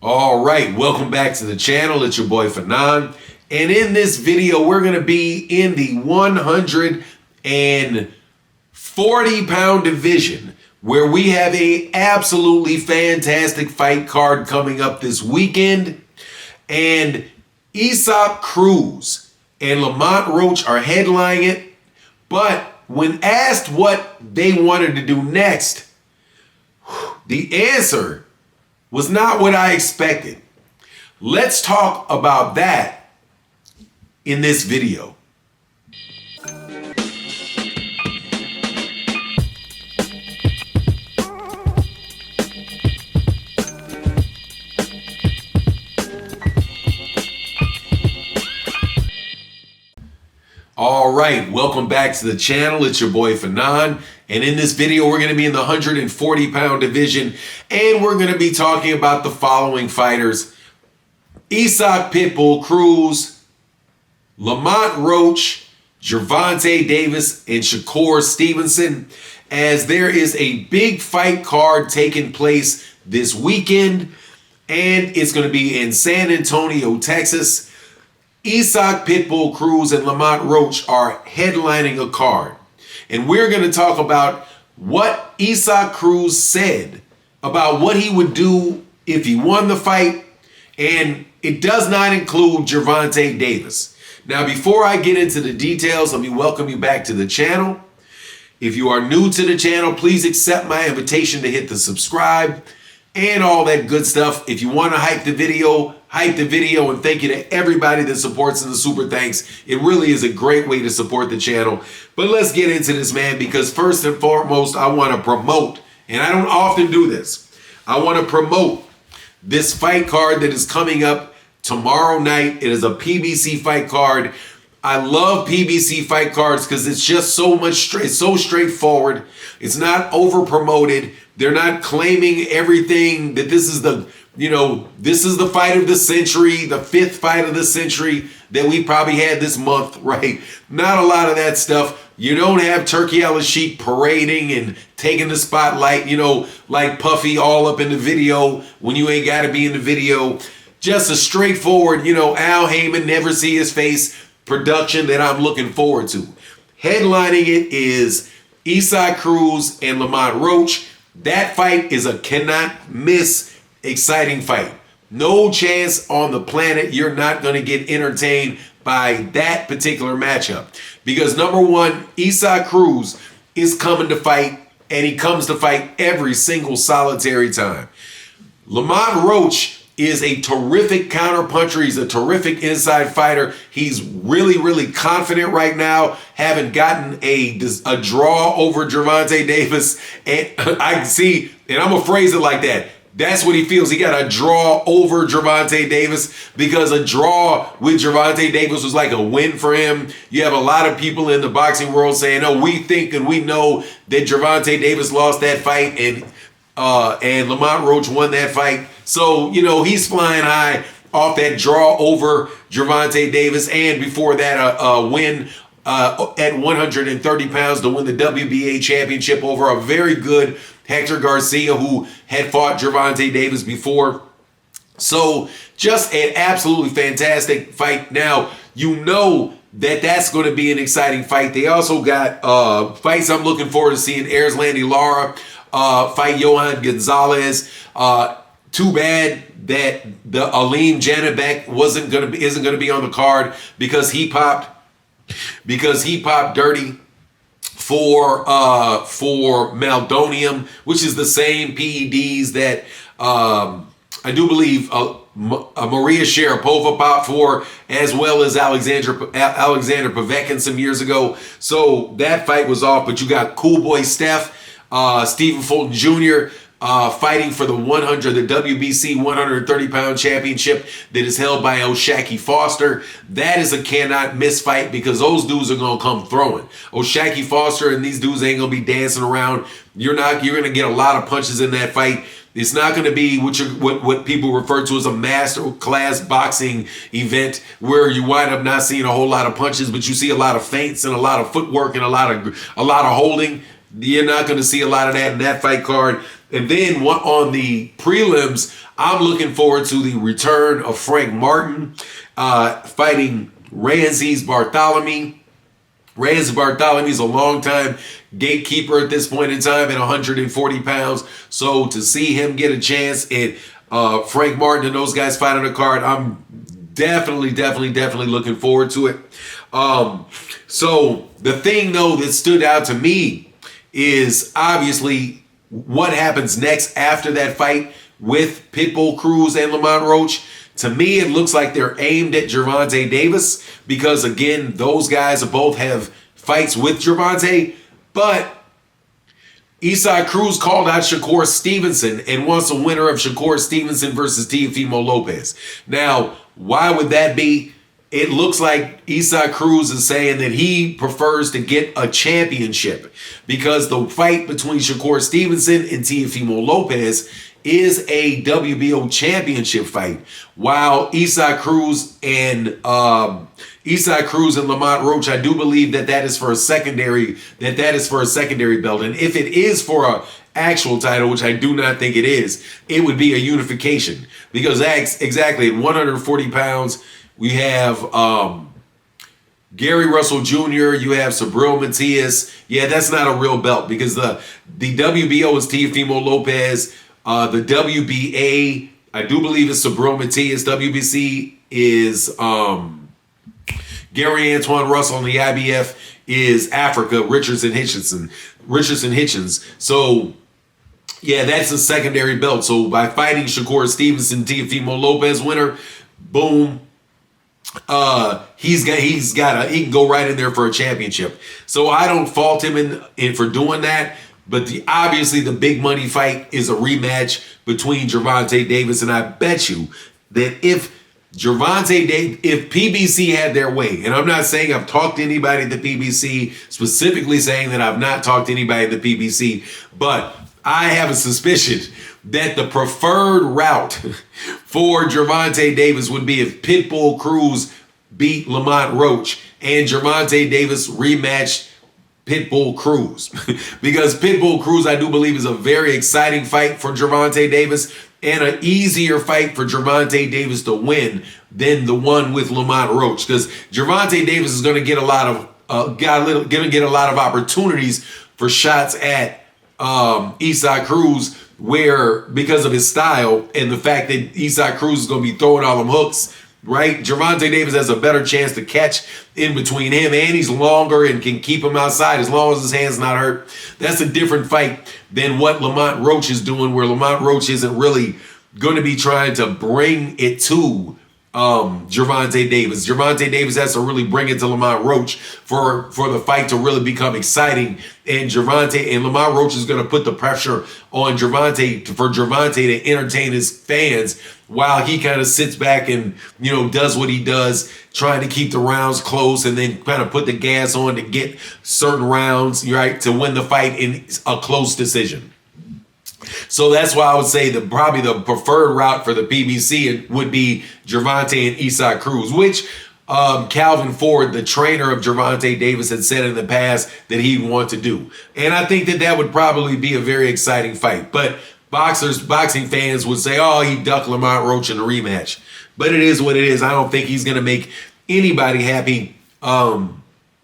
All right, welcome back to the channel. It's your boy Fanon. And in this video, we're going to be in the 140-pound division, where we have a absolutely fantastic fight card coming up this weekend. And Isaac Cruz and Lamont Roach are headlining it. But when asked what they wanted to do next, the answer was not what I expected. Let's talk about that in this video. All right, welcome back to the channel. It's your boy Fanon. And in this video, we're going to be in the 140-pound division. And we're going to be talking about the following fighters: Isaac Ptibull Cruz, Lamont Roach, Gervonta Davis, and Shakur Stevenson, as there is a big fight card taking place this weekend. And it's going to be in San Antonio, Texas. Isaac Ptibull Cruz and Lamont Roach are headlining a card. And we're going to talk about what Isaac Cruz said about what he would do if he won the fight. And it does not include Gervonta Davis. Now, before I get into the details, let me welcome you back to the channel. If you are new to the channel, please accept my invitation to hit the subscribe and all that good stuff. If you want to hype the video, and thank you to everybody that supports in the super thanks. It really is a great way to support the channel. But let's get into this, man, because first and foremost, I want to promote, and I don't often do this, I want to promote this fight card that is coming up tomorrow night. It is a PBC fight card. I love PBC fight cards because it's just it's so straightforward. It's not over promoted. They're not claiming everything that this is this is the fight of the century, the fifth fight of the century that we probably had this month, right? Not a lot of that stuff. You don't have Turkey Al-Sheikh parading and taking the spotlight, like Puffy all up in the video when you ain't got to be in the video. Just a straightforward, Al Heyman, never see his face production that I'm looking forward to. Headlining it is Isaac Cruz and Lamont Roach. That fight is a cannot miss exciting fight. No chance on the planet you're not going to get entertained by that particular matchup. Because number one, Isaac Cruz is coming to fight, and he comes to fight every single solitary time. Lamont Roach is a terrific counterpuncher. He's a terrific inside fighter. He's really, really confident right now, having gotten a draw over Gervonta Davis. And I see, and I'm going to phrase it like that. That's what he feels. He got a draw over Gervonta Davis, because a draw with Gervonta Davis was like a win for him. You have a lot of people in the boxing world saying, oh, we think and we know that Gervonta Davis lost that fight and Lamont Roach won that fight. So, he's flying high off that draw over Gervonta Davis, and before that, a win at 130 pounds to win the WBA championship over a very good Hector Garcia, who had fought Gervonta Davis before. So just an absolutely fantastic fight. Now, that's going to be an exciting fight. They also got fights I'm looking forward to seeing. Erislandy Lara fight Johan Gonzalez. Too bad that the Aleem Janibek isn't going to be on the card, because he popped dirty for meldonium, which is the same PEDs that I do believe Maria Sharapova popped for, as well as Alexander Povetkin some years ago. So that fight was off. But you got Cool Boy Steph, Stephen Fulton Jr., fighting for the WBC 130-pound championship that is held by O'Shaquie Foster. That is a cannot miss fight, because those dudes are going to come throwing. O'Shaquie Foster and these dudes ain't going to be dancing around. You're going to get a lot of punches in that fight. It's not going to be what people refer to as a master class boxing event, where you wind up not seeing a whole lot of punches, but you see a lot of feints and a lot of footwork and a lot of holding. You're not going to see a lot of that in that fight card. And then on the prelims, I'm looking forward to the return of Frank Martin fighting Ramses Bartholomew. Ramses Bartholomew is a longtime gatekeeper at this point in time at 140 pounds. So to see him get a chance at Frank Martin and those guys fight on the card, I'm definitely looking forward to it. So the thing, though, that stood out to me is obviously what happens next after that fight with Ptibull Cruz and Lamont Roach. To me, it looks like they're aimed at Gervonta Davis because, again, those guys both have fights with Gervonta. But Isaac Cruz called out Shakur Stevenson and wants a winner of Shakur Stevenson versus Teofimo Lopez. Now, why would that be? It looks like Isaac Cruz is saying that he prefers to get a championship because the fight between Shakur Stevenson and Teofimo Lopez is a WBO championship fight, while Isaac Cruz and Lamont Roach, I do believe that is for a secondary belt. And if it is for a actual title, which I do not think it is, it would be a unification because exactly at 140 pounds, we have Gary Russell Jr., you have Subriel Matias. Yeah, that's not a real belt because the WBO is Teofimo Lopez. The WBA, I do believe it's Subriel Matias. WBC is Gary Antoine Russell, and the IBF is Africa, Richardson Hitchens. So, yeah, that's a secondary belt. So by fighting Shakur Stevenson, Teofimo Lopez winner, boom, he can go right in there for a championship. So I don't fault him in for doing that. But obviously the big money fight is a rematch between Gervonta Davis, and I bet you that if PBC had their way, and I'm not saying I've talked to anybody at the PBC, specifically saying that I've not talked to anybody at the PBC, but I have a suspicion that the preferred route for Gervonta Davis would be if Ptibull Cruz beat Lamont Roach and Gervonta Davis rematched Ptibull Cruz. Because Ptibull Cruz, I do believe, is a very exciting fight for Gervonta Davis and an easier fight for Gervonta Davis to win than the one with Lamont Roach. Because Gervonta Davis is going to get a lot of opportunities for shots at Isaac Cruz, where because of his style and the fact that Isaac Cruz is going to be throwing all them hooks, right? Gervonta Davis has a better chance to catch in between him, and he's longer and can keep him outside as long as his hand's not hurt. That's a different fight than what Lamont Roach is doing, where Lamont Roach isn't really going to be trying to bring it to Gervonta Davis. Gervonta Davis has to really bring it to Lamont Roach for the fight to really become exciting. And Lamont Roach is going to put the pressure on Gervonta for Gervonta to entertain his fans while he kind of sits back and, does what he does, trying to keep the rounds close and then kind of put the gas on to get certain rounds, right, to win the fight in a close decision. So that's why I would say that probably the preferred route for the PBC would be Gervonta and Isaac Cruz, which Calvin Ford, the trainer of Gervonta Davis, had said in the past that he'd want to do. And I think that would probably be a very exciting fight. But boxing fans would say, oh, he ducked Lamont Roach in the rematch. But it is what it is. I don't think he's going to make anybody happy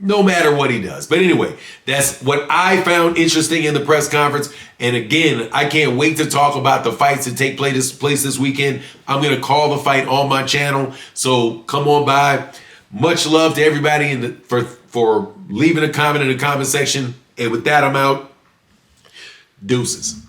no matter what he does. But anyway, that's what I found interesting in the press conference. And again, I can't wait to talk about the fights that take place this weekend. I'm going to call the fight on my channel. So come on by. Much love to everybody for leaving a comment in the comment section. And with that, I'm out. Deuces.